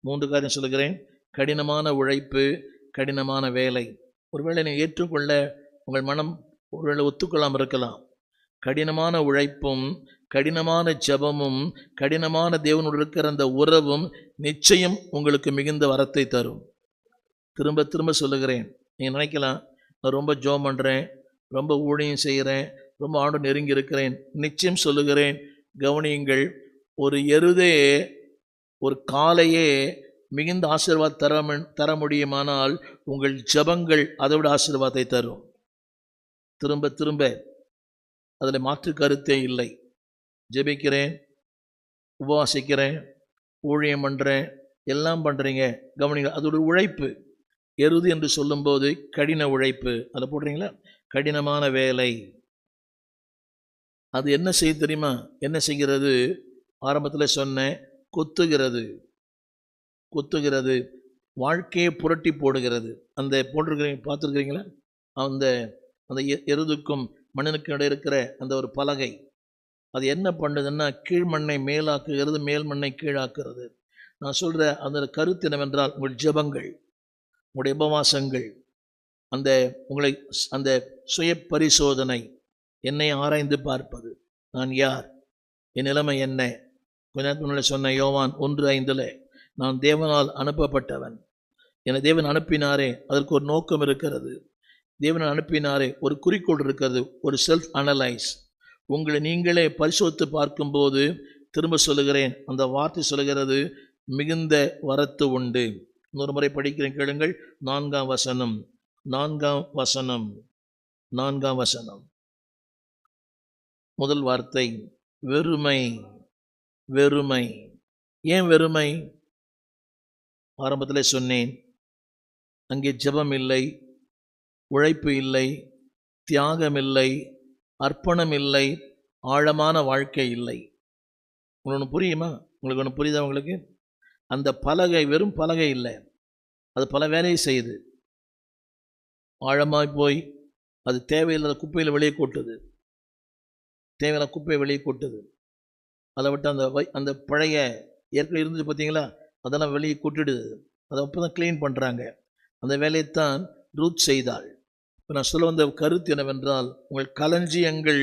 3 காரியம் சொல்லுகிறேன். கடினமான உழைப்பு, கடினமான வேலை. ஒருவேளை நீங்கள் ஏற்றுக்கொள்ள உங்கள் மனம் ஒருவேளை ஒத்துக்கொள்ளாமல் இருக்கலாம். கடினமான உழைப்பும், கடினமான ஜெபமும், கடினமான தேவனோடு இருக்கிற அந்த உறவும் நிச்சயம் உங்களுக்கு மிகுந்த வரத்தை தரும். திரும்ப திரும்ப சொல்லுகிறேன். நீங்கள் நினைக்கலாம், நான் ரொம்ப ஜெபம் பண்ணுறேன், ரொம்ப ஊழியம் செய்கிறேன், ரொம்ப ஆண்டு நெருங்கி இருக்கிறேன். நிச்சயம் சொல்லுகிறேன், கவனியுங்கள். ஒரு எருதே, ஒரு காலையே மிகுந்த ஆசீர்வாதம் தர முடியுமானால் உங்கள் ஜெபங்கள் அதை விட ஆசீர்வாதத்தை தரும். திரும்ப திரும்ப அதில் மாற்று கருத்தே இல்லை. ஜெபிக்கிறேன், உபவாசிக்கிறேன், ஊழியம் பண்ணுறேன், எல்லாம் பண்ணுறீங்க. கவனிங்க, அதோட உழைப்பு. எருது என்று சொல்லும்போது கடின உழைப்பு, அதை போடுறீங்களா? கடினமான வேலை. அது என்ன செய்ய தெரியுமா? என்ன செய்கிறது? ஆரம்பத்தில் சொன்னேன், கொத்துகிறது. கொத்துகிறது, வாழ்க்கையை புரட்டி போடுகிறது. அந்த போட்டிருக்கிறீங்க, பார்த்துருக்கிறீங்களா? அந்த அந்த எருதுக்கும் மண்ணுக்கு இடையே இருக்கிற அந்த ஒரு பலகை, அது என்ன பண்ணுதுன்னா, கீழ் மண்ணை மேலாக்குகிறது, மேல் மண்ணை கீழாக்குறது. நான் சொல்கிற அந்த கருத்து என்னவென்றால், உங்கள் ஜெபங்கள், உங்களுடைய உபவாசங்கள், அந்த உங்களை அந்த சுய பரிசோதனை, என்னை ஆராய்ந்து பார்ப்பது, நான் யார், என் நிலைமை என்ன. கொஞ்ச நேரத்துக்கு முன்னாடி சொன்ன யோவான் 1:5, நான் தேவனால் அனுப்பப்பட்டவன், என்னை தேவன் அனுப்பினாரே, அதற்கு ஒரு நோக்கம் இருக்கிறது. தேவன் அனுப்பினாரே, ஒரு குறிக்கோள் இருக்கிறது, ஒரு செல்ஃப் அனலைஸ். உங்களை நீங்களே பரிசோதித்து பார்க்கும்போது, திரும்ப சொல்லுகிறேன், அந்த வார்த்தை சொல்லுகிறது, மிகுந்த வரத்து உண்டு. இன்னொரு முறை படிக்கிறேன், கேளுங்கள். 4ஆம் வசனம், 4ஆம் வசனம், 4ஆம் வசனம். முதல் வார்த்தை வெறுமை. வெறுமை. ஏன் வெறுமை? ஆரம்பத்தில் சொன்னேன், அங்கே ஜெபம் இல்லை, உழைப்பு இல்லை, தியாகம் இல்லை, அர்ப்பணம் இல்லை, ஆழமான வாழ்க்கை இல்லை. உங்களுக்கு ஒன்று புரியுமா? உங்களுக்கு ஒன்று புரியுதா? உங்களுக்கு அந்த பலகை வெறும் பலகை இல்லை, அது பல வேலையை செய்யுது. ஆழமாய் போய் அது தேவையில்லாத குப்பையில் வெளியே கொட்டுது, தேவையில்லாத குப்பையை வெளியே கொட்டுது. அதை விட்டு அந்த பழைய ஏற்கனவே இருந்துச்சு பார்த்தீங்களா, அதெல்லாம் வெளியே கொட்டிடுது. அதை அப்போ தான் க்ளீன் பண்ணுறாங்க. அந்த வேலையைத்தான் ரூத் செய்தாள். இப்போ நான் சொல்ல வந்த கருத்து என்னவென்றால், உங்கள் களஞ்சியங்கள்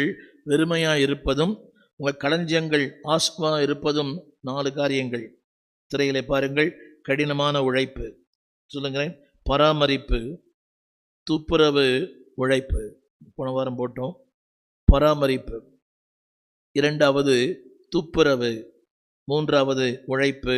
வெறுமையாக இருப்பதும், உங்கள் களஞ்சியங்கள் ஆஸ்வாக இருப்பதும் 4 காரியங்கள். திரையிலே பாருங்கள். கடினமான உழைப்பு, சொல்லுங்களேன். பராமரிப்பு, துப்புரவு, உழைப்பு. போன வாரம் போட்டோம். பராமரிப்பு, 2வது துப்புரவு, 3வது உழைப்பு,